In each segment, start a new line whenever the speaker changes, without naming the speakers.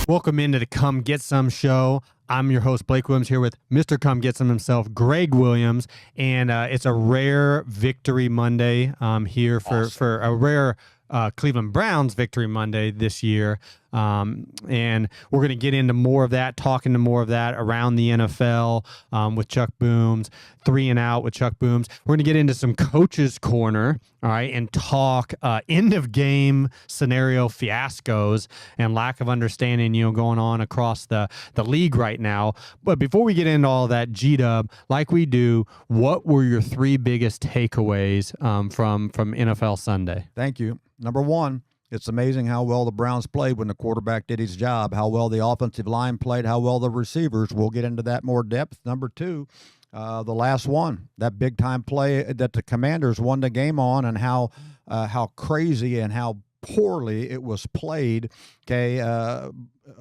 Welcome into the Come Get Some show. I'm your host, Blake Williams, here with Mr. Come Get Some himself, Gregg Williams, and it's a rare Victory Monday here for a rare Cleveland Browns Victory Monday this year. And we're going to get into more of that, talking to more of that around the NFL with Chuck Booms, 3 and Out with Chuck Booms. We're going to get into some Coach's Corner, all right, and talk end-of-game scenario fiascos and lack of understanding, going on across the league right now. But before we get into all that, G-Dub, like we do, what were your 3 biggest takeaways from NFL Sunday?
Thank you. Number one, it's amazing how well the Browns played when the quarterback did his job, how well the offensive line played, how well the receivers. We'll get into that more depth. Number two, the last one, that big-time play that the Commanders won the game on, and how crazy and how poorly it was played,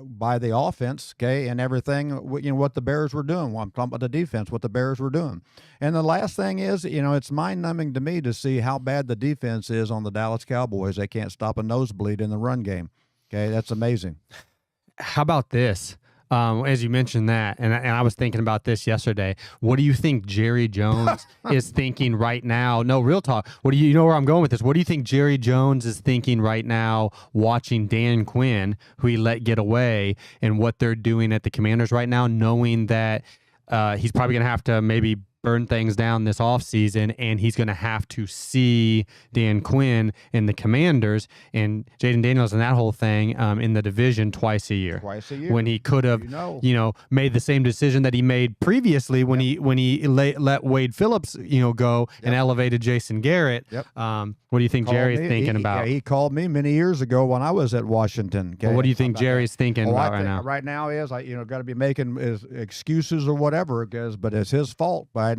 by the offense, and everything, what the Bears were doing. Well, I'm talking about the defense, what the Bears were doing. And the last thing is, it's mind-numbing to me to see how bad the defense is on the Dallas Cowboys. They can't stop a nosebleed in the run game. That's amazing.
How about this? As you mentioned that, and I was thinking about this yesterday. What do you think Jerry Jones is thinking right now? No, real talk. What do you know where I'm going with this? What do you think Jerry Jones is thinking right now watching Dan Quinn, who he let get away, and what they're doing at the Commanders right now, knowing that he's probably going to have to maybe burn things down this offseason, and he's going to have to see Dan Quinn and the Commanders and Jaden Daniels and that whole thing in the division twice a year. When he could have, made the same decision that he made previously when he let Wade Phillips, go and elevated Jason Garrett. What do you think Jerry's thinking about?
He called me many years ago when I was at Washington.
Well, what do you think Jerry's thinking about right now?
Right now is, got to be making excuses or whatever, but it's his fault by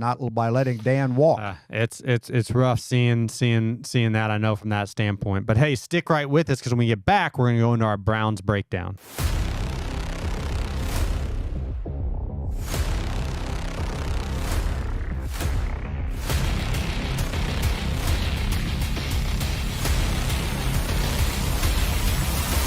letting Dan walk.
It's rough seeing that, I know, from that standpoint. But hey, stick right with us, because when we get back, we're going to go into our Browns breakdown.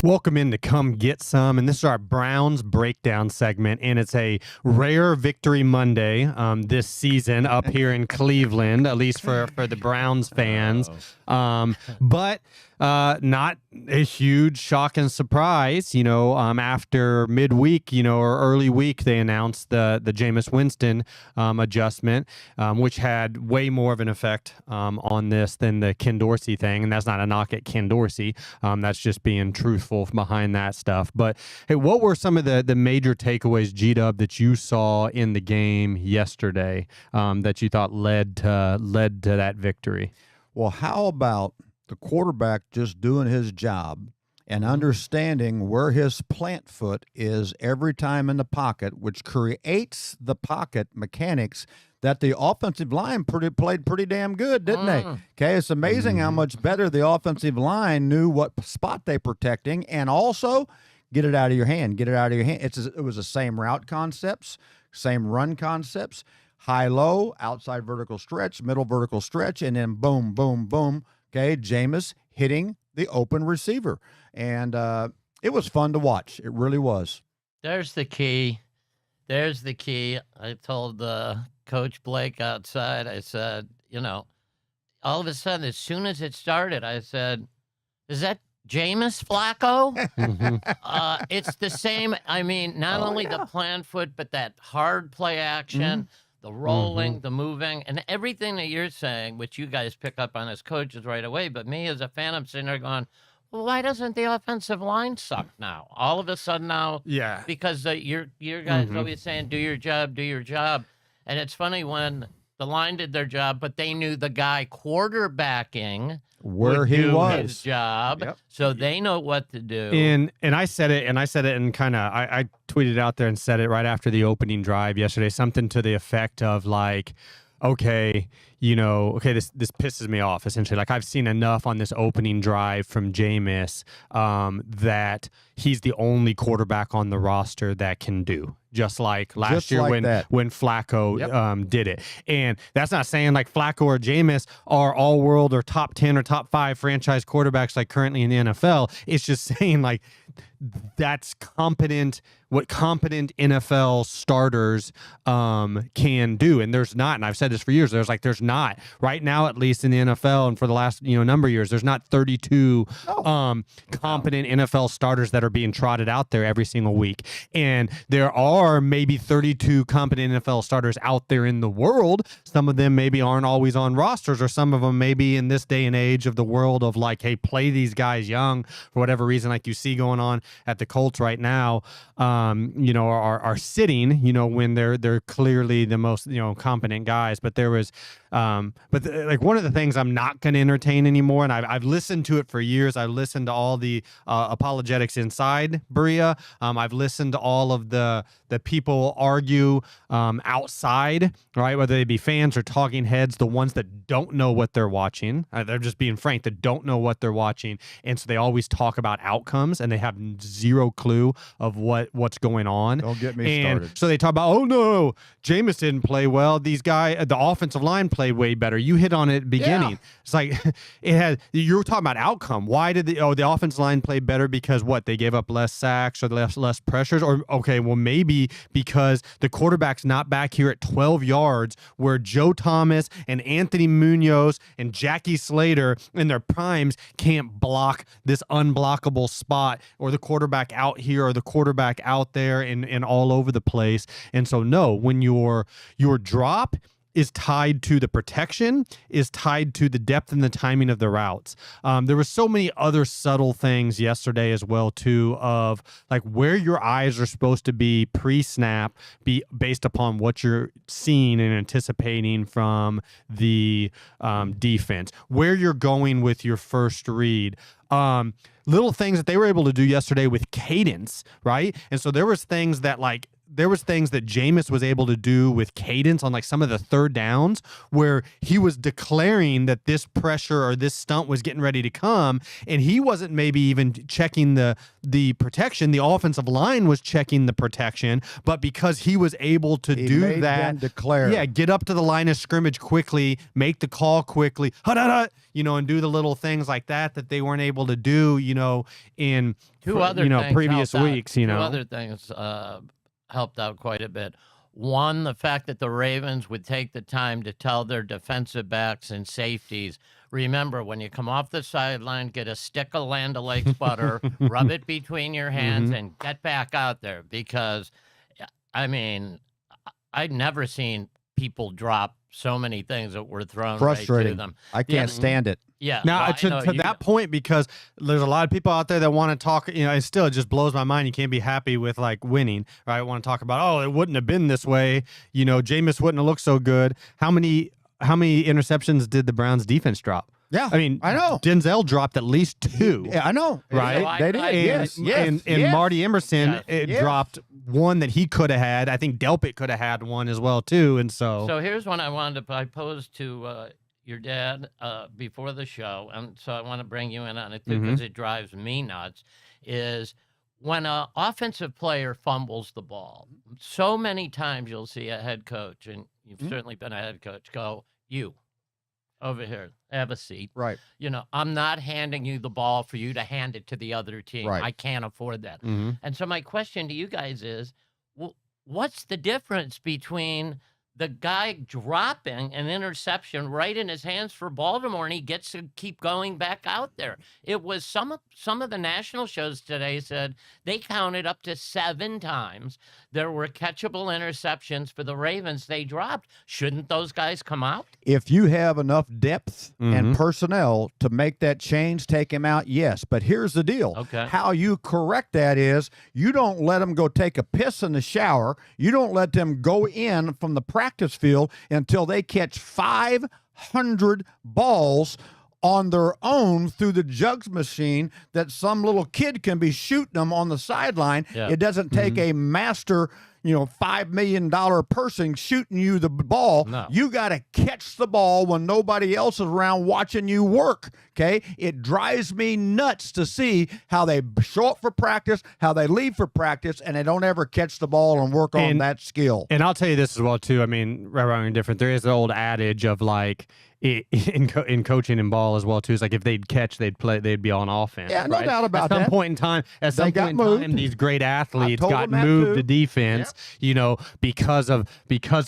Welcome in to Come Get Some, and this is our Browns breakdown segment, and it's a rare Victory Monday this season up here in Cleveland, at least for the Browns fans. But not a huge shock and surprise, after midweek, or early week, they announced the Jameis Winston adjustment, which had way more of an effect on this than the Ken Dorsey thing. And that's not a knock at Ken Dorsey. That's just being truthful behind that stuff. But hey, what were some of the major takeaways, G-Dub, that you saw in the game yesterday that you thought led to that victory?
Well, how about the quarterback just doing his job and understanding where his plant foot is every time in the pocket, which creates the pocket mechanics that the offensive line played pretty damn good, didn't they? It's amazing how much better the offensive line knew what spot they protecting, and also get it out of your hand. It was the same route concepts, same run concepts, high-low, outside vertical stretch, middle vertical stretch, and then boom, boom, boom. Jameis hitting the open receiver. And it was fun to watch. It really was.
There's the key. I told Coach Blake outside, I said, all of a sudden, as soon as it started, I said, is that Jameis Flacco? It's the same. I mean, not only the plant foot, but that hard play action, the rolling, the moving, and everything that you're saying, which you guys pick up on as coaches right away. But me as a fan, I'm sitting there going, well, why doesn't the offensive line suck now? All of a sudden now, because your guys always saying, do your job. And it's funny when the line did their job, but they knew the guy quarterbacking
where he was
his job, so they know what to do.
And I said it, and kind of I tweeted out there and said it right after the opening drive yesterday, something to the effect of like, okay, okay, this pisses me off essentially. Like I've seen enough on this opening drive from Jameis that he's the only quarterback on the roster that can do. Just like last year when Flacco did it. And that's not saying like Flacco or Jameis are all-world or top 10 or top 5 franchise quarterbacks like currently in the NFL. It's just saying like that's what competent NFL starters can do. And there's not, and I've said this for years, there's not right now, at least in the NFL and for the last number of years, there's not 32 competent NFL starters that are being trotted out there every single week. And there are maybe 32 competent NFL starters out there in the world. Some of them maybe aren't always on rosters, or some of them maybe in this day and age of the world of like, hey, play these guys young for whatever reason, like you see going on at the Colts right now, are sitting, when they're clearly the most, competent guys. But there was, like one of the things I'm not going to entertain anymore, and I've listened to it for years. I've listened to all the apologetics inside Berea. I've listened to all of the people argue outside, right? Whether they be fans or talking heads, the ones that don't know what they're watching. They're just being frank, that don't know what they're watching. And so they always talk about outcomes and they have zero clue of what's going on.
Don't get me started.
So they talk about, oh no, Jameis didn't play well. These guys, the offensive line played way better. You hit on it at the beginning. Yeah. It's like you're talking about outcome. Why did the offensive line play better? Because what? They gave up less sacks or less pressures? Or okay, well maybe because the quarterback's not back here at 12 yards where Joe Thomas and Anthony Munoz and Jackie Slater in their primes can't block this unblockable spot, or the quarterback out here or the quarterback out there and all over the place. And so no, when your drop is tied to the protection, is tied to the depth and the timing of the routes. There were so many other subtle things yesterday as well, too, of like where your eyes are supposed to be pre-snap, be based upon what you're seeing and anticipating from the defense, where you're going with your first read. Little things that they were able to do yesterday with cadence, right? And so there was things that Jameis was able to do with cadence on like some of the third downs where he was declaring that this pressure or this stunt was getting ready to come, and he wasn't maybe even checking the protection. The offensive line was checking the protection, but because he was able to do that, get up to the line of scrimmage quickly, make the call quickly, and do the little things like that they weren't able to do, in previous weeks. Two
other things helped out quite a bit. One, the fact that the Ravens would take the time to tell their defensive backs and safeties, remember, when you come off the sideline, get a stick of Land O'Lakes butter, rub it between your hands, and get back out there. Because, I mean, I'd never seen people drop so many things that were thrown right to them.
I can't stand it.
Yeah.
Now, to that point, because there's a lot of people out there that want to talk, it just blows my mind. You can't be happy with like winning, right? I want to talk about, it wouldn't have been this way. Jameis wouldn't have looked so good. How many interceptions did the Browns defense drop?
Yeah,
I mean,
I know.
Denzel dropped at least 2.
Yeah, I know.
Right?
They did.
And Marty Emerson dropped one that he could have had. I think Delpit could have had one as well, too. And so
here's one I posed to your dad before the show, and so I want to bring you in on it too, because it drives me nuts, is when an offensive player fumbles the ball, so many times you'll see a head coach, and you've certainly been a head coach, go, you, over here, have a seat.
Right.
I'm not handing you the ball for you to hand it to the other team.
Right.
I can't afford that. And so my question to you guys is, what's the difference between the guy dropping an interception right in his hands for Baltimore, and he gets to keep going back out there? It was some of the national shows today said they counted up to 7 times there were catchable interceptions for the Ravens they dropped. Shouldn't those guys come out?
If you have enough depth and personnel to make that change, take him out, yes. But here's the deal.
Okay.
How you correct that is you don't let them go take a piss in the shower. You don't let them go in from the practice field until they catch 500 balls on their own through the jugs machine that some little kid can be shooting them on the sideline.
Yeah.
It doesn't take a master, $5 million person shooting you the ball.
No.
You got to catch the ball when nobody else is around watching you work. Okay, it drives me nuts to see how they show up for practice, how they leave for practice, and they don't ever catch the ball and work on that skill.
And I'll tell you this as well too. I mean, right, wrong, and different. There is the old adage of like in coaching and ball as well too. It's like if they'd catch, they'd play, they'd be on offense.
Yeah, no
right?
doubt about
At some
that.
point in time, these great athletes
told
got
them that
moved
too.
to defense. Because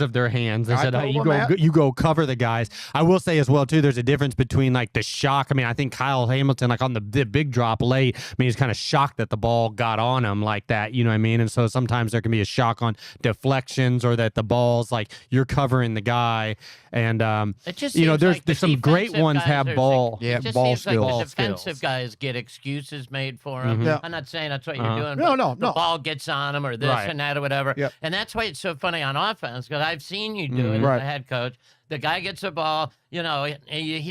of their hands. They said,
told
"You
them that.
you go cover the guys." I will say as well too. There's a difference between like the shock. I mean, I think Kyle Hamilton, like on the big drop late, I mean, he's kind of shocked that the ball got on him like that. You know what I mean? And so sometimes there can be a shock on deflections or that the ball's like you're covering the guy. And
It just
there's
seems like the
some great
defensive
ones
guys
have
are
ball.
Yeah,
It just
ball
seems like
skills.
the defensive
skills.
guys get excuses made for them.
Yeah.
I'm not saying that's what you're
Uh-huh.
doing.
No,
but
no,
the
no.
ball gets on them or this
Right.
and that or whatever.
Yep.
And that's why it's so funny on offense because I've seen you do it as
Right.
a head coach. The guy gets a ball, he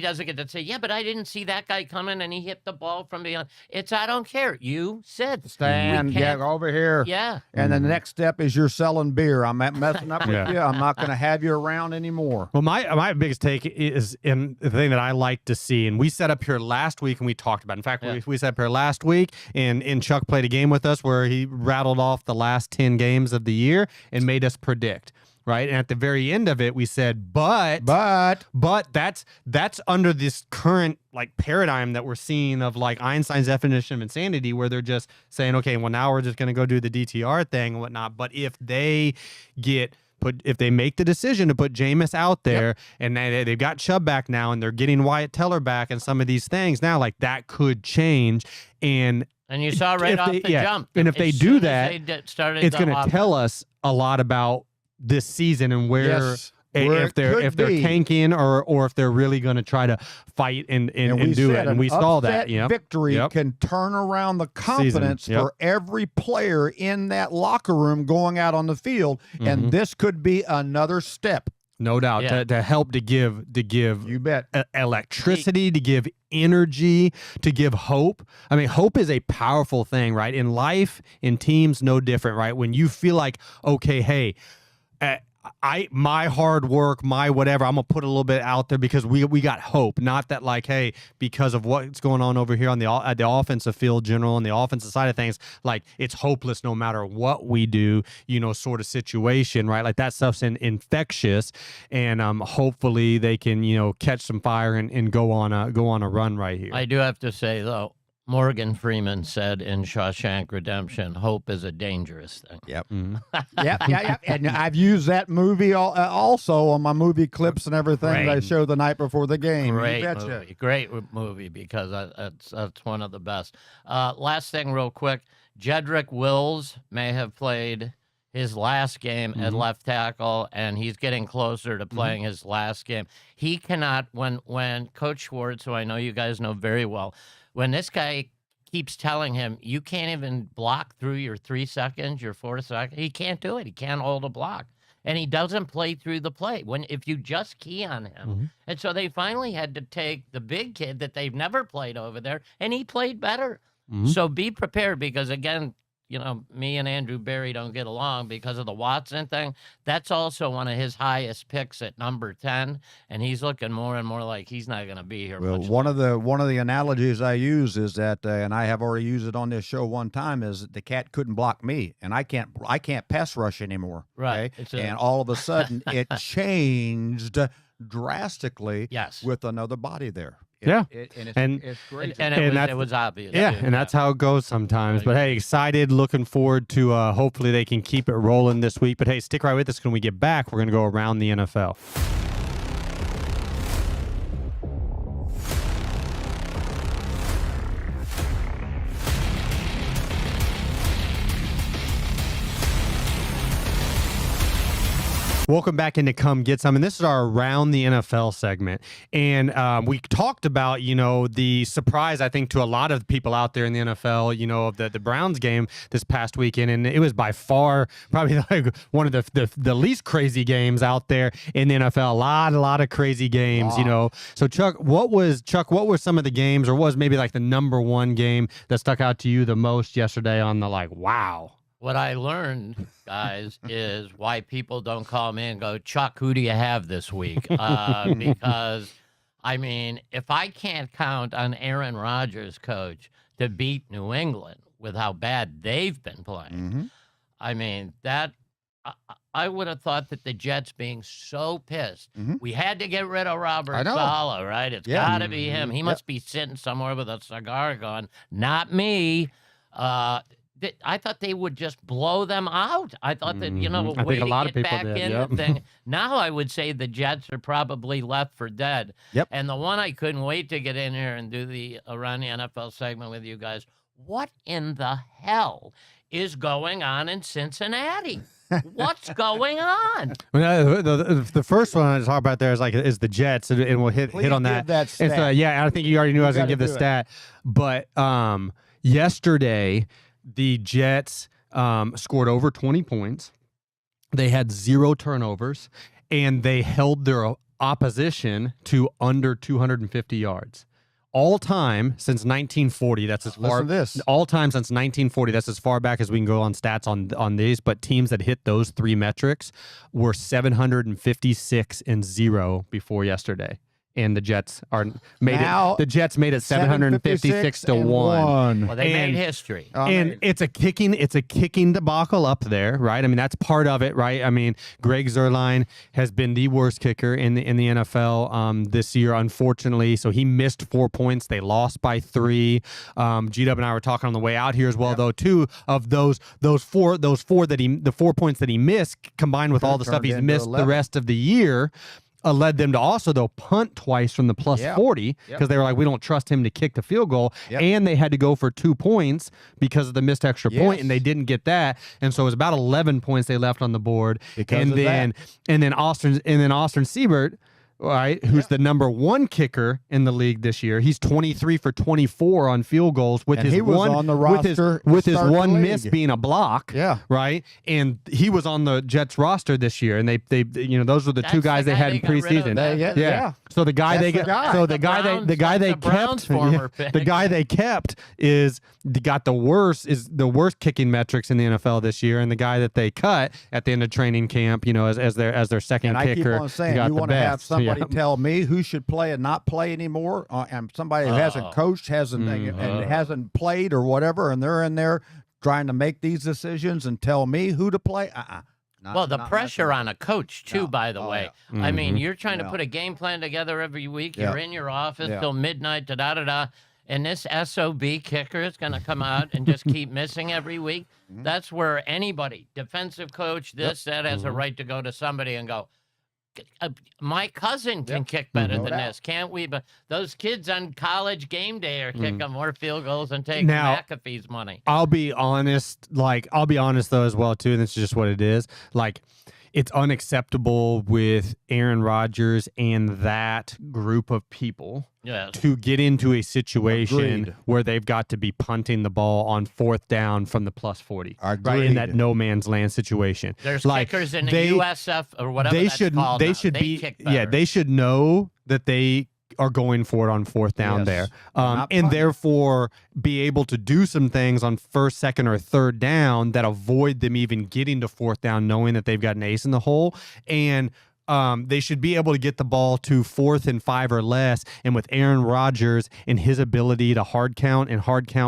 doesn't get to say, yeah, but I didn't see that guy coming and he hit the ball from beyond. I don't care. You said.
Stand,
We
yeah,
can't-
over here.
Yeah.
And then the next step is you're selling beer. I'm not messing up with
Yeah.
you. I'm not going to have you around anymore.
Well, my biggest take is in the thing that I like to see, and we set up here last week and we talked about. In fact,
Yeah.
we set up here last week, and Chuck played a game with us where he rattled off the last 10 games of the year and made us predict. Right, and at the very end of it, we said, but that's under this current like paradigm that we're seeing of like Einstein's definition of insanity, where they're just saying, okay, well now we're just going to go do the DTR thing and whatnot. But if they make the decision to put Jameis out there and they've got Chubb back now and they're getting Wyatt Teller back and some of these things now, like that could change. And
And you saw right
if
off
they-
the
yeah.
jump.
And if they
as
do
soon as
that,
they started
it's
the
going to
offense.
tell us a lot about this season and where
Yes, where
if
it
they're
could be.
tanking or if they're really going to try to fight and
we
do
said
it. And we
an
saw that.
upset
Yep.
victory
Yep.
can turn around the confidence
Yep.
for every player in that locker room going out on the field. And this could be another step.
No doubt
Yeah.
to help to give
You bet.
electricity, to give energy, to give hope. I mean, hope is a powerful thing, right? In life, in teams, no different, right? When you feel like, okay, hey, my hard work, my whatever, I'm gonna put a little bit out there because we got hope. Not that like, hey, because of what's going on over here on at the offensive field, general, on the offensive side of things, like it's hopeless no matter what we do, sort of situation, right? Like that stuff's infectious, and hopefully they can catch some fire and go on a run right here.
I do have to say, though, Morgan Freeman said in Shawshank Redemption, hope is a dangerous thing.
Yep.
Mhm.
Yep. And I've used that movie also on my movie clips and everything that I
Great.
show the night before the game. You
Great
betcha.
movie. Great movie because that's one of the best. Last thing real quick, Jedrick Wills may have played his last game at left tackle, and he's getting closer to playing his last game. He cannot, when Coach Schwartz, who I know you guys know very well, when this guy keeps telling him, you can't even block through your 3 seconds, your 4 seconds, he can't do it. He can't hold a block. And he doesn't play through the play if you just key on him. And so they finally had to take the big kid that they've never played over there, and he played better. So be prepared because, again, me and Andrew Berry don't get along because of the Watson thing. That's also one of his highest picks at number 10, and he's looking more and more like he's not going to be here
Well,
much
one of the analogies I use is that, and I have already used it on this show one time, is the cat couldn't block me, and I can't pass rush anymore.
Right.
Okay? And all of a sudden, it changed drastically.
Yes.
With another body there.
Yeah.
And it's great.
And
And
it was obvious.
Yeah,
too.
and that's how it goes sometimes. But hey, excited, looking forward to hopefully they can keep it rolling this week. But hey, stick right with us. When we get back, we're going to go around the NFL. Welcome back into Come Get Some, and this is our Around the NFL segment. And we talked about, the surprise, I think, to a lot of people out there in the NFL, of the Browns game this past weekend, and it was by far probably like one of the least crazy games out there in the NFL. A lot of crazy games, So Chuck, what were some of the games, or was maybe like the number one game that stuck out to you the most yesterday on the wow?
What I learned, guys, is why people don't call me and go, Chuck, who do you have this week? Because, I mean, if I can't count on Aaron Rodgers, coach, to beat New England with how bad they've been playing, I mean, that I would have thought that the Jets being so pissed, we had to get rid of Robert Saleh, right? It's got to be him. He must be sitting somewhere with a cigar going, not me. I thought they would just blow them out. I thought that, you know,
I
way
think a lot
to
of
get
people
back
did,
in the thing. Now I would say the Jets are probably left for dead.
Yep.
And the one I couldn't wait to get in here and do the Around the NFL segment with you guys. What in the hell is going on in Cincinnati? What's going on?
Well, the first one I talk about there is the Jets, and we'll hit on that.
Give that stat.
Yeah, I think you already knew I was going to
gotta
give the
do
stat. But yesterday, the Jets scored over 20 points. They had 0 turnovers, and they held their opposition to under 250 yards. All time since 1940, that's as far.
Listen to this.
All time since 1940, that's as far back as we can go on stats on these. But teams that hit those 3 metrics were 756-0 before yesterday. And the Jets made it 756 to 1.
Well, they made history.
And it's a kicking debacle up there, right? I mean, that's part of it, right? I mean, Gregg 𝗟𝗓𝗓 has been the worst kicker in the NFL this year, unfortunately. So he missed 4 points. They lost by 3. G-Dub and I were talking on the way out here as well, though. 2 of the 4 points that he missed, combined with all the stuff he's missed
11.
the rest of the year, led them to also, though, punt twice from the plus 40 because they were like, we don't trust him to kick the field goal. And they had to go for 2 points because of the missed extra point, and they didn't get that. And so it was about 11 points they left on the board. And then Austin Seibert, right, who's the number 1 kicker in the league this year. He's 23 for 24 on field goals with his one
on the roster
with his one
league.
miss being a block.
Yeah.
Right. And he was on the Jets roster this year, and they those were the 2 guys they had in preseason. So the guy they kept got the worst kicking metrics in the NFL this year, and the guy that they cut at the end of training camp, as their second
and
kicker.
I keep on saying, you want to have somebody tell me who should play and not play anymore, and somebody who hasn't coached, and hasn't played or whatever, and they're in there trying to make these decisions and tell me who to play.
The pressure on a coach, too, by the way. Yeah. I mean, you're trying to put a game plan together every week. You're in your office till midnight, da-da-da-da, and this SOB kicker is going to come out and just keep missing every week. That's where anybody, defensive coach, that has a right to go to somebody and go, my cousin can kick better than this, can't we? But those kids on college game day are kicking more field goals and taking McAfee's money.
I'll be honest, though, as well, too, and it's just what it is. Like, it's unacceptable with Aaron Rodgers and that group of people to get into a situation where they've got to be punting the ball on 4th down from the plus 40, right, in that no man's land situation.
There's kickers in the USF or whatever they should
they should know that they are going for it on 4th down there, and therefore be able to do some things on 1st, 2nd, or 3rd down that avoid them even getting to 4th down, knowing that they've got an ace in the hole. And they should be able to get the ball to 4th and 5 or less. And with Aaron Rodgers and his ability to hard count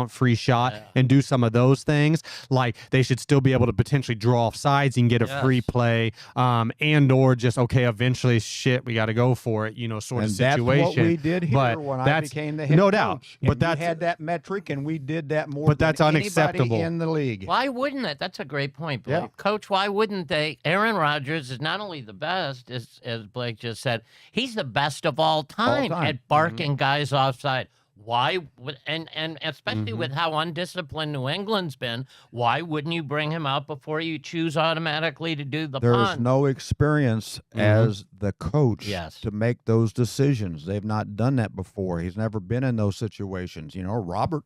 free shot and do some of those things, like, they should still be able to potentially draw off sides and get a free play, and or just, eventually, we got to go for it, sort of situation.
That's what we did here when I became the head coach.
Doubt.
But we had that metric, and we did that more
but
than
that's unacceptable
anybody in the league.
Why wouldn't it? That's a great point, Blake. Coach, why wouldn't they? Aaron Rodgers is not only the best, as Blake just said, he's the best of all time at barking guys offside. Why would and especially with how undisciplined New England's been, why wouldn't you bring him out before you choose automatically to do the punt?
There's no experience as the coach to make those decisions. They've not done that before. He's never been in those situations. Robert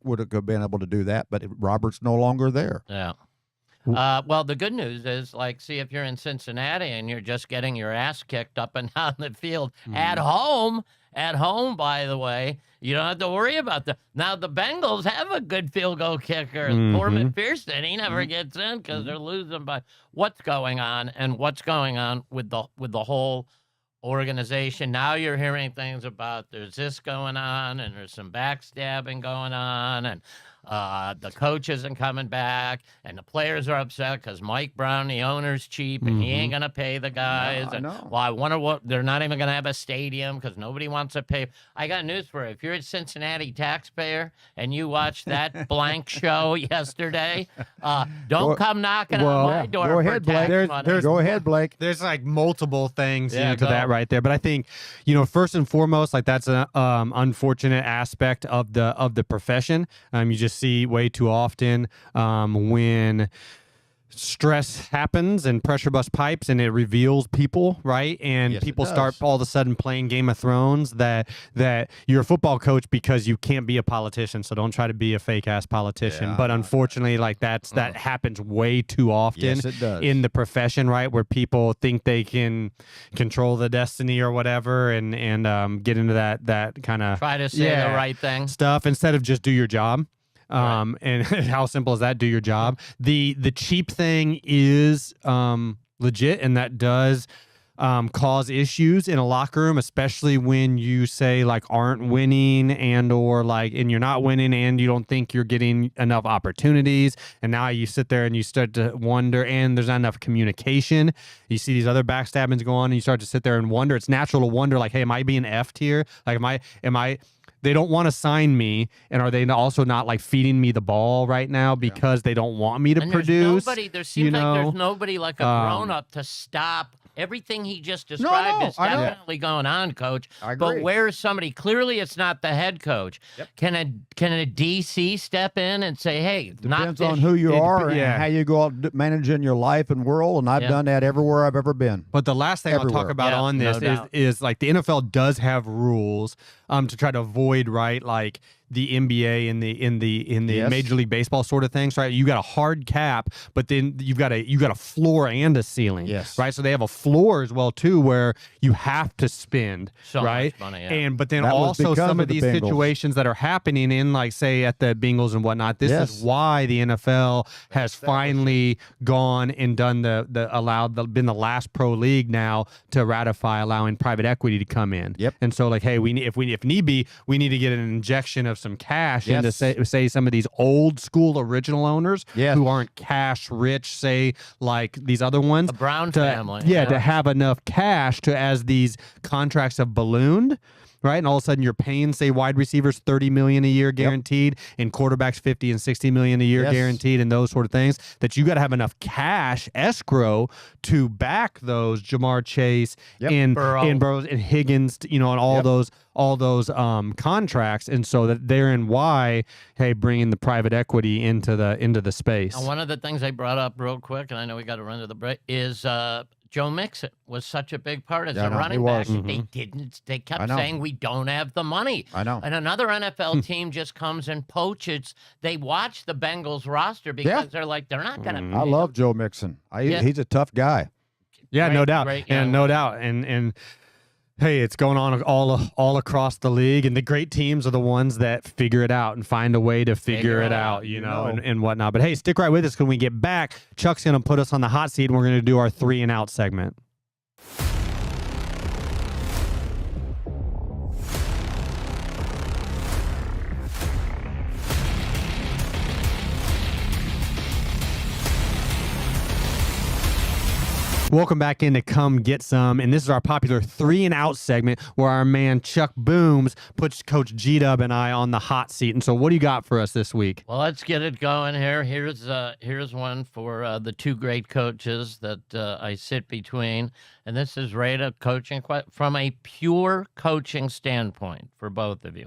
would have been able to do that, but Robert's no longer there.
Yeah. Well, the good news is, like, see if you're in Cincinnati and you're just getting your ass kicked up and down the field at home. At home, by the way, you don't have to worry about that. Now, the Bengals have a good field goal kicker. Poor McPherson, he never gets in because they're losing by what's going on and what's going on with the whole organization. Now you're hearing things about there's this going on and there's some backstabbing going on and the coach isn't coming back and the players are upset because Mike Brown, the owner's cheap and he ain't going to pay the guys.
I know.
Well, I wonder what they're not even going to have a stadium because nobody wants to pay. I got news for you. If you're a Cincinnati taxpayer and you watched that blank show yesterday, don't come knocking on my door.
Go ahead, Blake. Go ahead, Blake.
There's like multiple things
Yeah,
to that right there, but I think first and foremost, like that's an unfortunate aspect of the profession. You just see way too often when stress happens and pressure bust pipes and it reveals people, right? And
Yes,
people
it
start
does.
all of a sudden playing Game of Thrones that you're a football coach because you can't be a politician, so don't try to be a fake ass politician.
Yeah,
but unfortunately, like that happens way too often
Yes, it does.
in the profession, right? Where people think they can control the destiny or whatever and get into that kind of
Try to say the right thing.
stuff instead of just do your job. And how simple is that? Do your job. The cheap thing is legit, and that does cause issues in a locker room, especially when you say like aren't winning and you're not winning and you don't think you're getting enough opportunities. And now you sit there and you start to wonder, and there's not enough communication. You see these other backstabbings go on and you start to sit there and wonder. It's natural to wonder like, hey, am I being effed here? Like, am I they don't want to sign me, and are they also not like feeding me the ball right now because they don't want me to
And
produce?
There seems like there's nobody like a grown up to stop. Everything he just described is
I know.
definitely going on, Coach.
I agree.
But where's somebody? Clearly, it's not the head coach.
Yep.
Can a DC step in and say, "Hey,
Depends on who you are and how you go out managing your life and world, and I've done that everywhere I've ever been.
But the last thing I'll talk
Everywhere.
about on this is like the NFL does have rules to try to avoid, right, like the NBA and in the
Yes.
Major League Baseball sort of things, right? You got a hard cap, but then you've got a floor and a ceiling,
Yes.
right? So they have a floor as well too, where you have to spend,
So
right?
much money,
And but then
That was
also
because
some
of
of
the
these
Bengals.
situations that are happening in, like say at the Bengals and whatnot. This is why the NFL has finally gone and done been the last pro league now to ratify allowing private equity to come in.
Yep.
And so like, hey, if need be, we need to get an injection of some cash into say some of these old school original owners who aren't cash rich, say like these other ones.
The Brown family.
To have enough cash to, as these contracts have ballooned, right? And all of a sudden you're paying, say, wide receivers $30 million a year guaranteed, and quarterbacks $50 and $60 million a year guaranteed, and those sort of things. That you got to have enough cash escrow to back those Jamar Chase and Burrows and Higgins, and all those contracts. And so that therein why, hey, bringing the private equity into the space.
And one of the things I brought up real quick, and I know we got to run to the break, is Joe Mixon was such a big part as a running back. They kept saying we don't have the money.
I know.
And another NFL team just comes and poaches. They watch the Bengals roster because they're like, they're not going to.
I love Joe Mixon. He's a tough guy.
Yeah, no doubt.
Great,
and no doubt. And hey, it's going on all across the league, and the great teams are the ones that figure it out and find a way to figure it out, and whatnot. But hey, stick right with us. When we get back, Chuck's going to put us on the hot seat, and we're going to do our 3 and out segment. Welcome back in to Come Get Some, and this is our popular 3 and out segment where our man Chuck Booms puts Coach G-Dub and I on the hot seat. And so what do you got for us this week?
Well, let's get it going here. Here's one for the 2 great coaches that I sit between, and this is right up coaching from a pure coaching standpoint for both of you.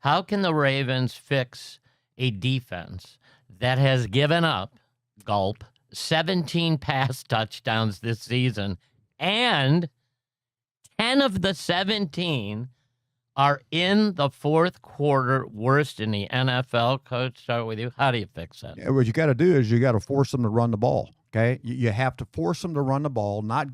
How can the Ravens fix a defense that has given up, 17 pass touchdowns this season, and 10 of the 17 are in the fourth quarter worst in the NFL. Coach, start with you. How do you fix that?
Yeah, what you got to do is you got to force them to run the ball. Okay, you have to force them to run the ball, not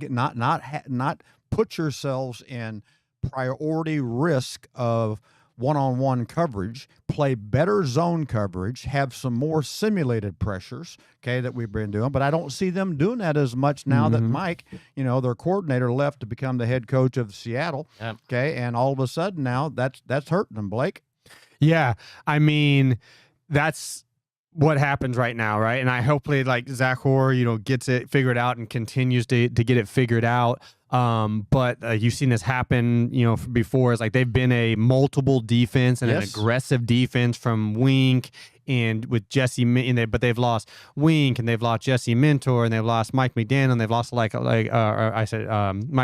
put yourselves in priority risk of one-on-one coverage. Play better zone coverage. Have some more simulated pressures. Okay, that we've been doing, but I don't see them doing that as much now that Mike, their coordinator, left to become the head coach of Seattle.
Yep.
Okay, and all of a sudden now that's hurting them, Blake.
Yeah, I mean, that's what happens right now, right? And I hopefully like 𝗟𝗓𝗩, gets it figured out and continues to get it figured out. But you've seen this happen, before. It's like they've been a multiple defense and an aggressive defense from Wink and with Jesse, but they've lost Wink and they've lost Jesse Mentor and they've lost Mike McDaniel and they've lost Mike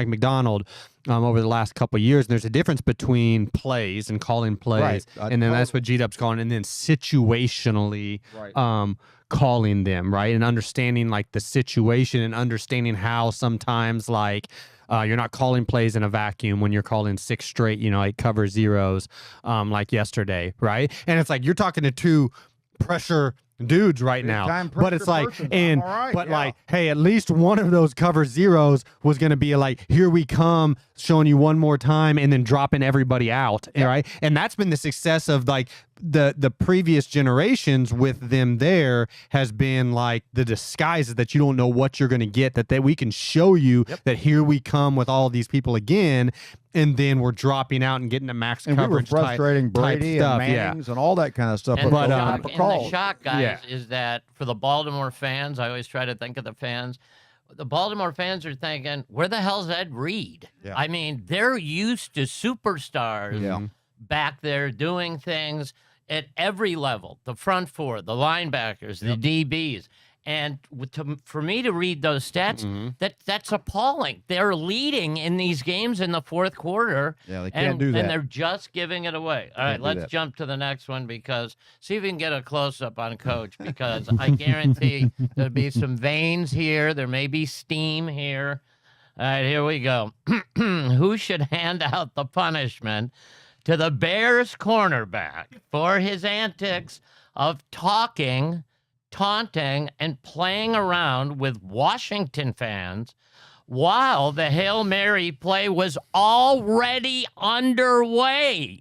McDonald over the last couple of years. And there's a difference between plays and calling plays,
right.
and then that's what G-Dub's calling, and then situationally calling them, right, and understanding like the situation and understanding how sometimes like. You're not calling plays in a vacuum when you're calling 6 straight, like cover zeros, like yesterday, right? And it's like you're talking to 2 pressure dudes right now, but it's like, like, hey, at least one of those cover zeros was going to be like, here we come, showing you one more time, and then dropping everybody out, right? And that's been the success of like the previous generations with them. There has been like the disguises that you don't know what you're going to get, that we can show you that here we come with all these people again, and then we're dropping out and getting a max coverage.
We were frustrating Brady
stuff,
and Mannings and all that kind of stuff.
And
but
the shock, guys, is that for the Baltimore fans, I always try to think of the fans. The Baltimore fans are thinking, where the hell's Ed Reed?
Yeah.
I mean, they're used to superstars back there doing things at every level, the front four, the linebackers, the DBs. And for me to read those stats, that's appalling. They're leading in these games in the fourth quarter.
Yeah, they can't do that.
And they're just giving it away. All right, let's jump to the next one, because see if we can get a close-up on Coach, because I guarantee there'll be some veins here. There may be steam here. All right, here we go. Who should hand out the punishment to the Bears cornerback for his antics of taunting and playing around with Washington fans while the Hail Mary play was already underway?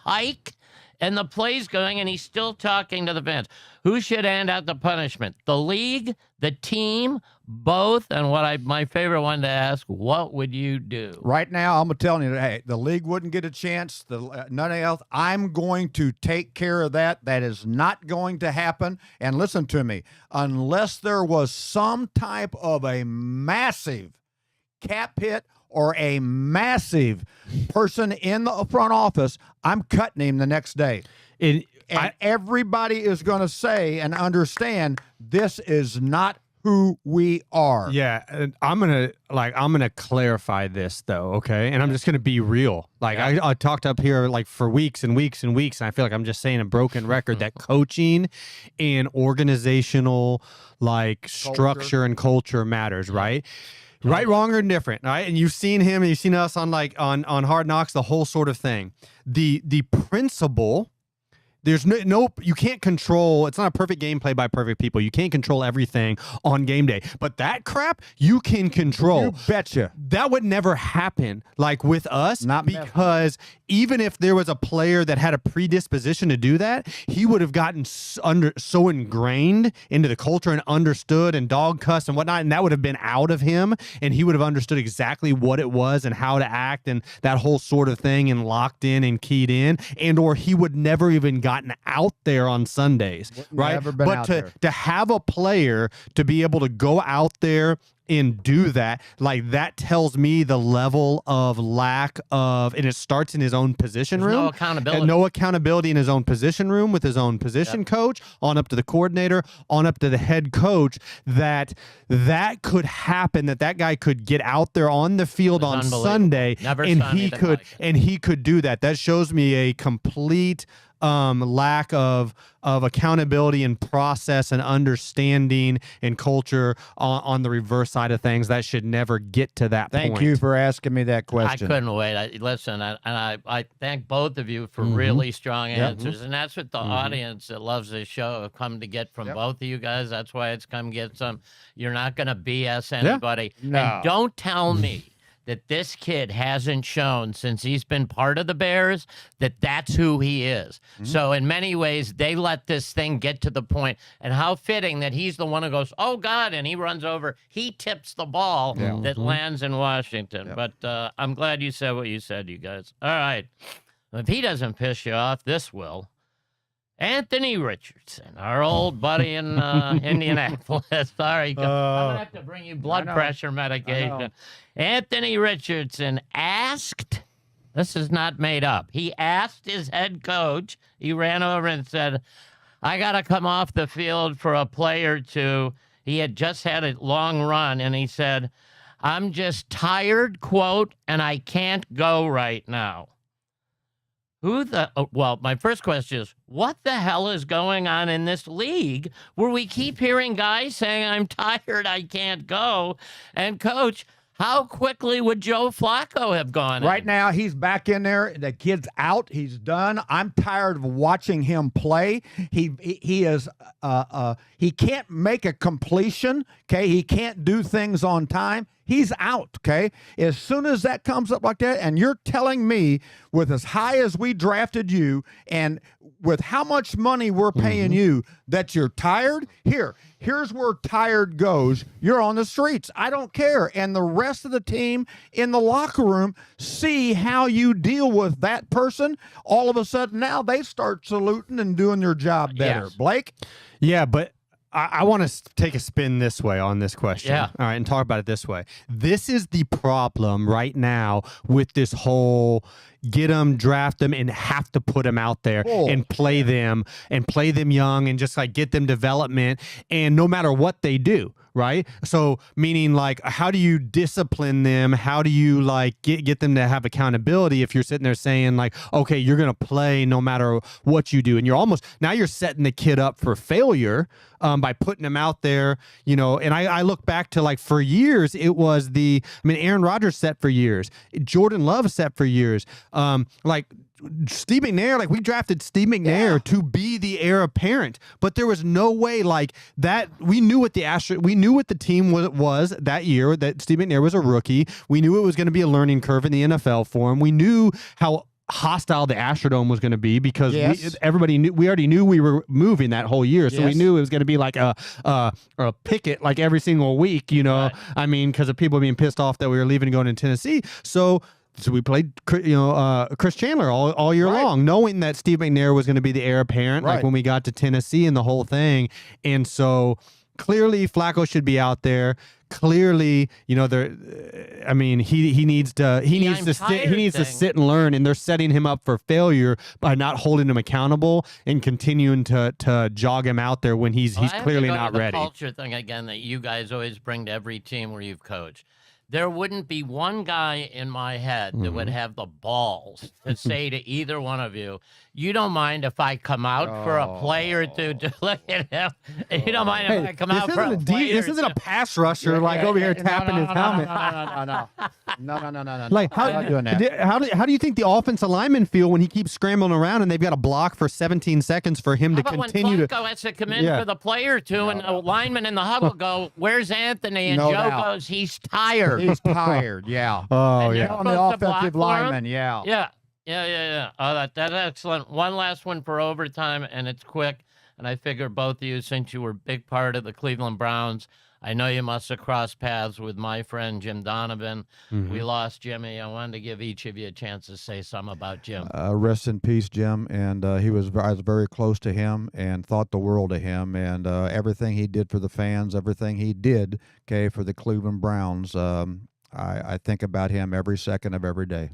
Hike, and the play's going, and he's still talking to the fans. Who should hand out the punishment? The league, the team, both? And my favorite one to ask, what would you do?
Right now, I'm telling you, hey, the league wouldn't get a chance. None else. I'm going to take care of that. That is not going to happen. And listen to me, unless there was some type of a massive cap hit or a massive person in the front office, I'm cutting him the next day. Everybody is going to say and understand this is not who we are.
Yeah, and I'm gonna clarify this though, okay? And I'm just gonna be real. Like I talked up here like for weeks and weeks and weeks, and I feel like I'm just saying a broken record that coaching and organizational structure and culture matters, right? Right, wrong, or indifferent, right? And you've seen him and you've seen us on on Hard Knocks, the whole sort of thing. The principle. There's no, you can't control. It's not a perfect game played by perfect people. You can't control everything on game day. But that crap, you can control.
You betcha.
That would never happen with us.
Not
because even if there was a player that had a predisposition to do that, he would have gotten so ingrained into the culture and understood and dog cuss and whatnot, and that would have been out of him, and he would have understood exactly what it was and how to act and that whole sort of thing, and locked in and keyed in, and or he would never even gotten out there on Sundays, right? But to have a player to be able to go out there and do that, that tells me the level of lack of, and it starts in his own position room.
No accountability.
And no accountability in his own position room with his own position coach, on up to the coordinator, on up to the head coach, that could happen, that guy could get out there on the field on Sunday,
Never
and he could do that. That shows me a complete lack of accountability and process and understanding and culture on the reverse side of things. That should never get to that point.
Thank you for asking me that question.
I couldn't wait. Listen, I thank both of you for really strong answers, and that's what the audience that loves this show have come to get from both of you guys. That's why it's come get some. You're not going to BS anybody.
No.
And don't tell me that this kid hasn't shown since he's been part of the Bears that that's who he is. So in many ways, they let this thing get to the point, and how fitting that he's the one who goes, oh, God, and he runs over. He tips the ball that lands in Washington. But I'm glad you said what you said, you guys. All right. If he doesn't piss you off, this will. Anthony Richardson, our old buddy in Indianapolis. Sorry, I'm going to have to bring you blood pressure medication. Anthony Richardson asked, this is not made up, he asked his head coach, he ran over and said, I got to come off the field for a play or two. He had just had a long run, and he said, I'm just tired, quote, and I can't go right now. Well, my first question is, what the hell is going on in this league where we keep hearing guys saying, I'm tired, I can't go? And, Coach, how quickly would Joe Flacco have gone
Right
in?
now, he's back in there. The kid's out. He's done. I'm tired of watching him play. He can't make a completion. Okay, he can't do things on time. He's out. Okay, as soon as that comes up like that, and you're telling me with as high as we drafted you and with how much money we're paying you that you're tired, here's where tired goes. You're on the streets. I don't care. And the rest of the team in the locker room see how you deal with that person. All of a sudden now they start saluting and doing their job better.
Yes.
Blake?
Yeah, but I want to take a spin this way on this question.
Yeah.
All right, and talk about it this way. This is the problem right now with this whole get them, draft them, and have to put them out there and play them young and just like get them development. And no matter what they do, right? So meaning like, how do you discipline them? How do you like get them to have accountability if you're sitting there saying like, okay, you're going to play no matter what you do. And now you're setting the kid up for failure by putting him out there, you know. And I look back to like for years, it was Aaron Rodgers set for years. Jordan Love set for years. Like Steve McNair, like we drafted Steve McNair to be the heir apparent, but there was no way like that. We knew what the team was that year, that Steve McNair was a rookie. We knew it was going to be a learning curve in the NFL for him. We knew how hostile the Astrodome was going to be because we already knew we were moving that whole year, so we knew it was going to be like a picket like every single week, you know. Right. I mean, because of people being pissed off that we were leaving and going to Tennessee. So we played, Chris Chandler all year long, knowing that Steve McNair was going to be the heir apparent, like when we got to Tennessee and the whole thing. And so clearly Flacco should be out there. Clearly, you know, he needs to sit and learn, and they're setting him up for failure by not holding him accountable and continuing to jog him out there when he's clearly not ready.
The culture thing again that you guys always bring to every team where you've coached. There wouldn't be one guy in my head that would have the balls to say to either one of you, you don't mind if I come out for a play or two to look at him? You don't mind if I come out for a play
This isn't a pass rusher like over here tapping his helmet.
No.
Like
I'm not doing that.
How do you think the offensive linemen feel when he keeps scrambling around and they've got a block for 17 seconds for him to continue
when Flacco has to come in for the play or two, and the lineman in the huddle go, "Where's Anthony?" And Joe goes, "He's tired."
He's tired. Yeah.
Oh,
yeah. On the offensive lineman. Yeah.
Oh, that's excellent. One last one for overtime, and it's quick. And I figure both of you, since you were a big part of the Cleveland Browns, I know you must have crossed paths with my friend Jim Donovan. We lost Jimmy. I wanted to give each of you a chance to say something about Jim.
Rest in peace, Jim. And I was very close to him and thought the world of him. And everything he did for the fans, everything he did, for the Cleveland Browns, I think about him every second of every day.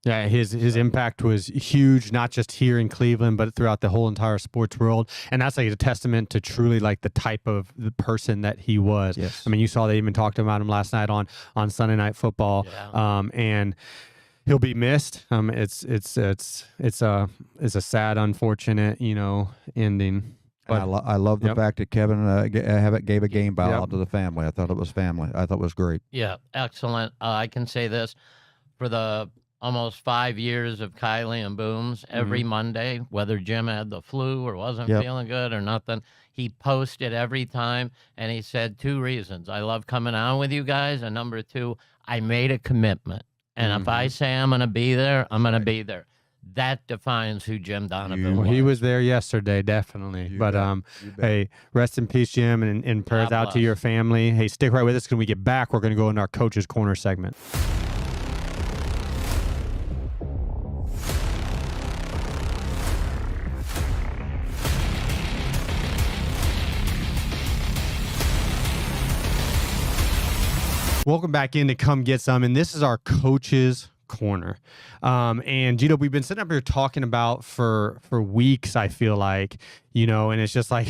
Yeah, his impact was huge, not just here in Cleveland, but throughout the whole entire sports world. And that's like a testament to truly like the type of the person that he was. Yes. I mean, you saw they even talked about him last night on Sunday Night Football. Yeah. And he'll be missed. It's a sad, unfortunate, ending.
And I love the fact that Kevin gave a game bow out to the family. I thought it was family. I thought it was great.
Yeah, excellent. I can say this for the almost 5 years of Kylie and Booms, every Monday, whether Jim had the flu or wasn't feeling good or nothing, he posted every time, and he said 2 reasons. I love coming on with you guys, and number 2, I made a commitment. And if I say I'm going to be there, I'm going to be there. That defines who Jim Donovan was.
He was there yesterday, definitely. But hey, rest in peace, Jim, and prayers out to your family. Hey, stick right with us. When we get back, we're going to go into our Coach's Corner segment. Welcome back in to Come Get Some, and this is our Coach's Corner. And Gito, we've been sitting up here talking about for weeks, I feel like, and it's just like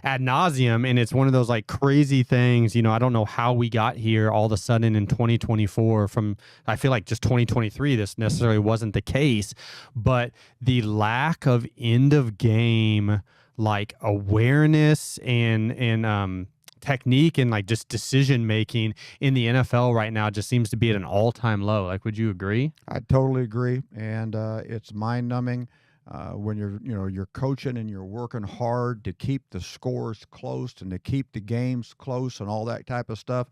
ad nauseum, and it's one of those like crazy things. I don't know how we got here all of a sudden in 2024 from, I feel like just 2023, this necessarily wasn't the case, but the lack of end of game, like awareness and technique and like just decision making in the NFL right now just seems to be at an all-time low. Like, would you agree?
I totally agree, and it's mind-numbing when you're coaching and you're working hard to keep the scores close and to keep the games close and all that type of stuff.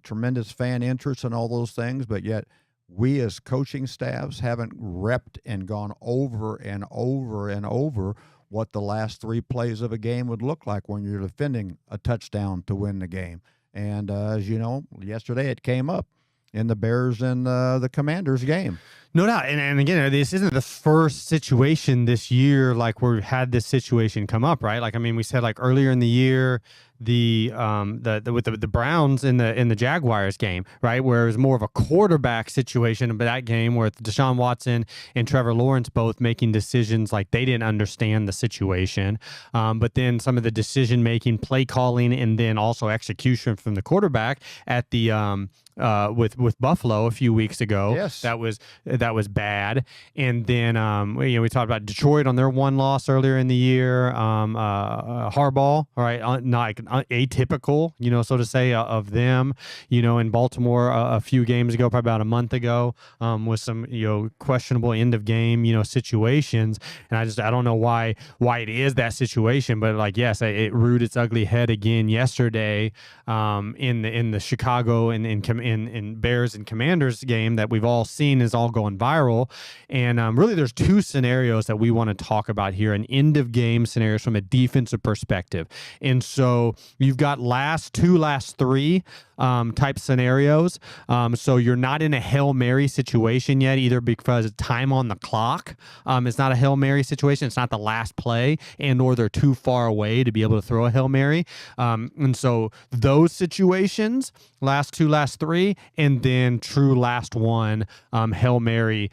Tremendous fan interest and all those things, but yet we as coaching staffs haven't repped and gone over and over and over what the last 3 plays of a game would look like when you're defending a touchdown to win the game. And as you know, yesterday it came up in the Bears and the Commanders game.
No doubt. And again, this isn't the first situation this year like we've had this situation come up, right? Like, I mean, we said like earlier in the year, the Browns in the Jaguars game, right, where it was more of a quarterback situation, but that game where Deshaun Watson and Trevor Lawrence both making decisions like they didn't understand the situation, but then some of the decision making, play calling, and then also execution from the quarterback at the with Buffalo a few weeks ago.
Yes,
that was bad. And then we talked about Detroit on their one loss earlier in the year. Harbaugh, all right, not atypical, so to say, of them. In Baltimore a few games ago, probably about a month ago, with some questionable end of game situations. And I don't know why it is that situation, but like yes, it reared its ugly head again yesterday in the Chicago and Bears and Commanders game that we've all seen is all going viral. And really there's 2 scenarios that we want to talk about here, an end of game scenarios from a defensive perspective. And so you've got last 3 type scenarios. So you're not in a Hail Mary situation yet, either because time on the clock. It's not a Hail Mary situation. It's not the last play, or they're too far away to be able to throw a Hail Mary. And so those situations, last 2, last 3, and then true last 1, Hail Mary,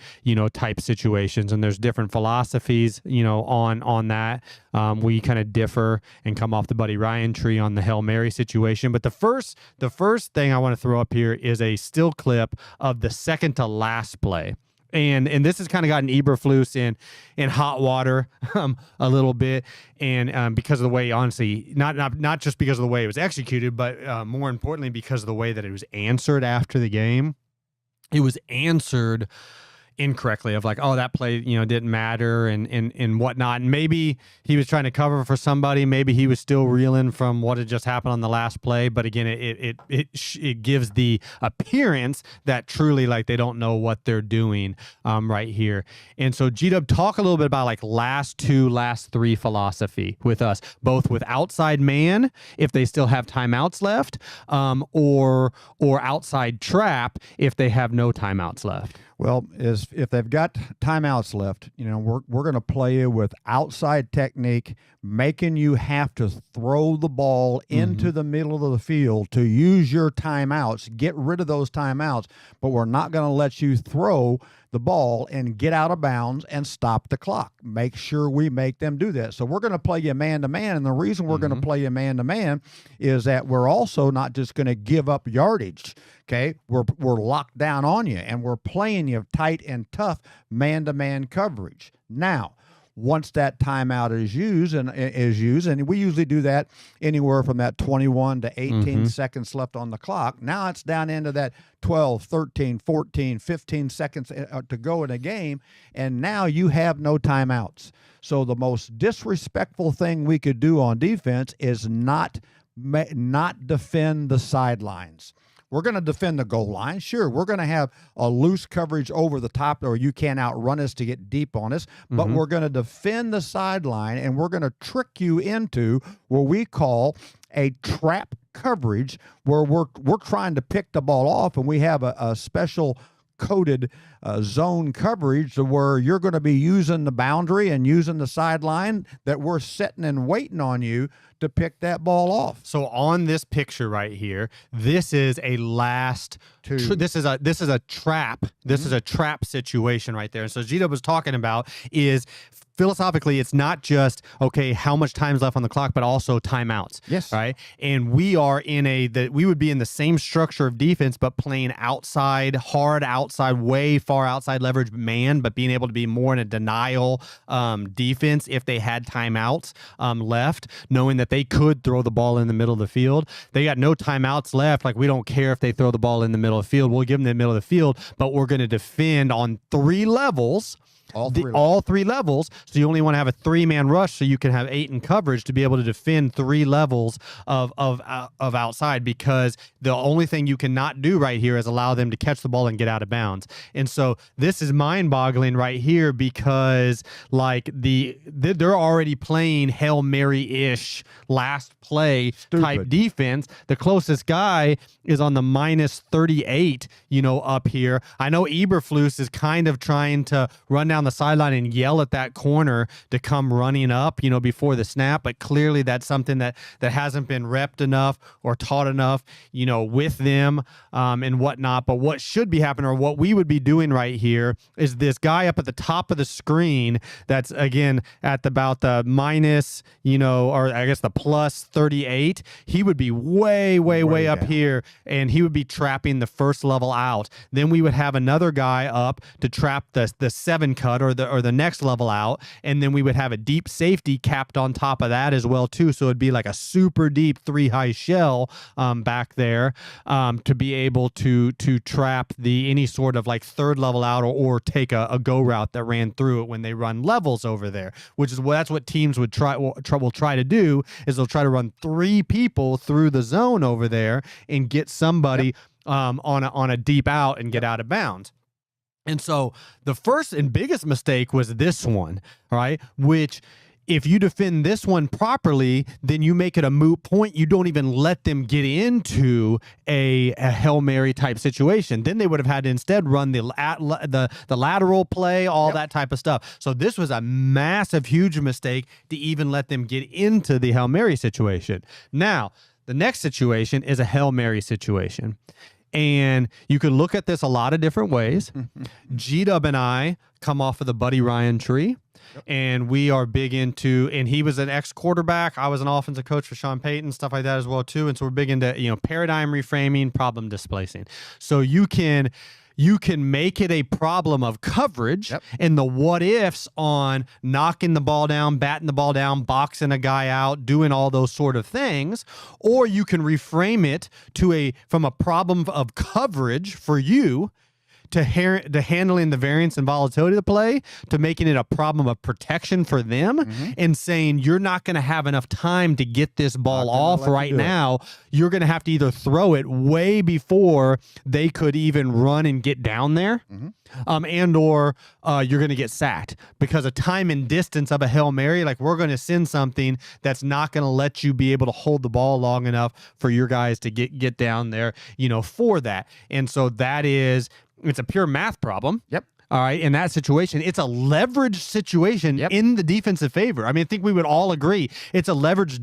type situations. And there's different philosophies, on that. We kind of differ and come off the Buddy Ryan tree on the Hail Mary situation. But the first thing I want to throw up here is a still clip of the second to last play. And this has kind of gotten Eberflus in hot water a little bit, and because of the way, honestly, not just because of the way it was executed, but more importantly because of the way that it was answered after the game. It was answered incorrectly, of like, oh, that play, didn't matter and whatnot. And maybe he was trying to cover for somebody. Maybe he was still reeling from what had just happened on the last play. But again, it gives the appearance that truly like they don't know what they're doing right here. And so G-Dub, talk a little bit about like last 2, last 3 philosophy with us, both with outside man, if they still have timeouts left, or outside trap if they have no timeouts left.
Well, if they've got timeouts left, we're going to play you with outside technique, making you have to throw the ball into the middle of the field to use your timeouts, get rid of those timeouts, but we're not going to let you throw the ball and get out of bounds and stop the clock. Make sure we make them do that. So we're going to play you man-to-man, and the reason we're going to play you man-to-man is that we're also not just going to give up yardage. Okay, we're locked down on you, and we're playing you tight and tough man-to-man coverage. Now, once that timeout is used, and we usually do that anywhere from that 21 to 18 seconds left on the clock. Now it's down into that 12, 13, 14, 15 seconds to go in a game, and now you have no timeouts. So the most disrespectful thing we could do on defense is not defend the sidelines. We're going to defend the goal line. Sure, we're going to have a loose coverage over the top, or you can't outrun us to get deep on us, but we're going to defend the sideline, and we're going to trick you into what we call a trap coverage, where we're trying to pick the ball off, and we have a special coded zone coverage where you're going to be using the boundary and using the sideline that we're sitting and waiting on you to pick that ball off.
So on this picture right here, this is a this is a trap. This is a trap situation right there. And so Gita was talking about is philosophically, it's not just, okay, how much time's left on the clock, but also timeouts.
Yes.
Right. And we are we would be in the same structure of defense, but playing outside, hard outside, way far outside leverage man, but being able to be more in a denial defense if they had timeouts left, knowing that they could throw the ball in the middle of the field. They got no timeouts left. Like, we don't care if they throw the ball in the middle of the field. We'll give them the middle of the field, but we're going to defend on 3 levels. All three levels. So you only want to have a 3-man rush, so you can have 8 in coverage to be able to defend 3 levels of outside, because the only thing you cannot do right here is allow them to catch the ball and get out of bounds. And so this is mind-boggling right here, because like they're already playing Hail Mary-ish last play type defense. The closest guy is on the minus 38, up here. I know Eberflus is kind of trying to run down the sideline and yell at that corner to come running up, before the snap. But clearly that's something that hasn't been repped enough or taught enough, with them and whatnot. But what should be happening, or what we would be doing right here, is this guy up at the top of the screen that's, again, at about the minus, or I guess the plus 38. He would be way up here, and he would be trapping the first level out. Then we would have another guy up to trap the 7 cut or the next level out, and then we would have a deep safety capped on top of that as well too. So it'd be like a super deep 3-high shell back there to be able to trap any sort of like 3rd level out, or take a go route that ran through it when they run levels over there, which is that's what teams will try to do, is they'll try to run 3 people through the zone over there and get somebody on a deep out and get out of bounds. And so the first and biggest mistake was this one, right? Which, if you defend this one properly, then you make it a moot point. You don't even let them get into a Hail Mary type situation. Then they would have had to instead run the lateral play, all that type of stuff. So this was a massive, huge mistake to even let them get into the Hail Mary situation. Now, the next situation is a Hail Mary situation. And you can look at this a lot of different ways. G-Dub and I come off of the Buddy Ryan tree, and we are big into, and he was an ex-quarterback. I was an offensive coach for Sean Payton, stuff like that as well too. And so we're big into, paradigm reframing, problem displacing. So you can make it a problem of coverage and the what ifs on knocking the ball down, batting the ball down, boxing a guy out, doing all those sort of things. Or you can reframe it from a problem of coverage for you to handling the variance and volatility of the play, to making it a problem of protection for them, and saying you're not going to have enough time to get this ball off right now. You're going to have to either throw it way before they could even run and get down there, or you're going to get sacked because of time and distance of a Hail Mary. Like, we're going to send something that's not going to let you be able to hold the ball long enough for your guys to get down there, for that. And so it's a pure math problem. All right, in that situation, it's a leverage situation
Yep.
in the defensive favor. I mean, I think we would all agree it's a leverage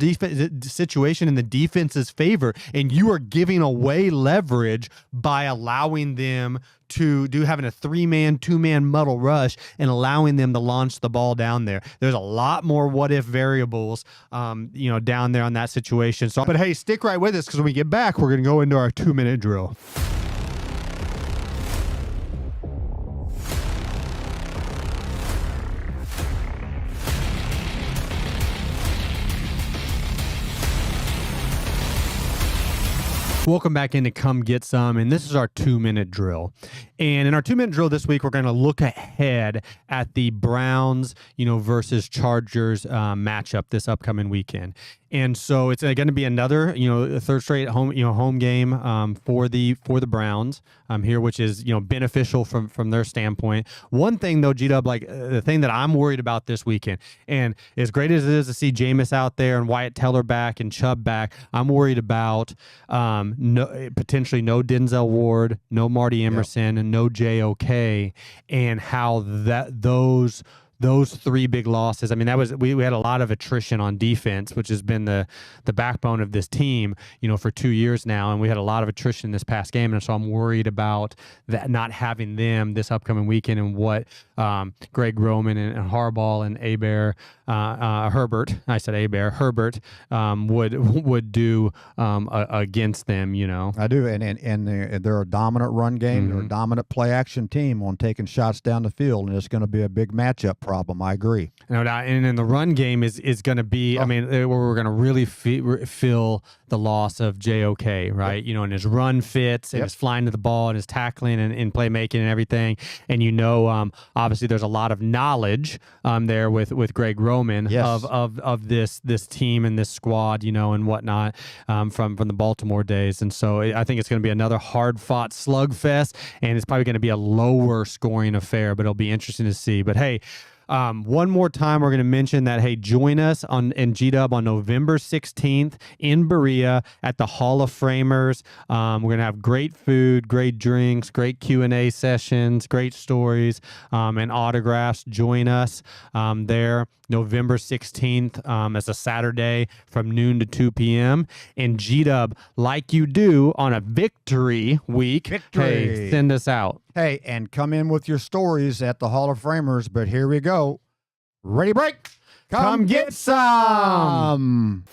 situation in the defense's favor, and you are giving away leverage by allowing them to having a 3-man, 2-man muddle rush and allowing them to launch the ball down there. There's a lot more what if variables, down there on that situation. So, but hey, stick right with us because when we get back, we're going to go into our 2-minute drill. Welcome back into Come Get Some, and this is our 2-minute drill. And in our 2-minute drill this week, we're going to look ahead at the Browns, versus Chargers matchup this upcoming weekend. And so it's going to be another, third straight home game for the Browns here, which is beneficial from their standpoint. One thing though, G-Dub, the thing that I'm worried about this weekend, and as great as it is to see Jameis out there and Wyatt Teller back and Chubb back, I'm worried about potentially no Denzel Ward, no Marty Emerson, and no JOK, and how those 3 big losses. I mean, that was we had a lot of attrition on defense, which has been the backbone of this team, for 2 years now, and we had a lot of attrition this past game, and so I'm worried about that not having them this upcoming weekend and what Gregg Roman and Harbaugh and Herbert, I said Herbert would do against them.
I do, and they're a dominant run game. They're a dominant play action team on taking shots down the field, and it's going to be a big matchup problem. I agree.
No doubt. And then the run game is going to be, where we're going to really feel the loss of JOK, right? And his run fits and his flying to the ball and his tackling and playmaking and everything. And obviously there's a lot of knowledge there with Gregg Roman of this team and this squad, and whatnot from the Baltimore days. And so I think it's going to be another hard-fought slugfest, and it's probably going to be a lower scoring affair, but it'll be interesting to see. But hey, one more time, we're going to mention that, hey, join us in G-Dub on November 16th in Berea at the Hall of Framers. We're going to have great food, great drinks, great Q&A sessions, great stories, and autographs. Join us there November 16th as a Saturday from noon to 2 p.m. And G-Dub, like you do on a victory week, hey, send us out.
Hey, and come in with your stories at the Hall of Framers, but here we go. Ready, break.
Come get some.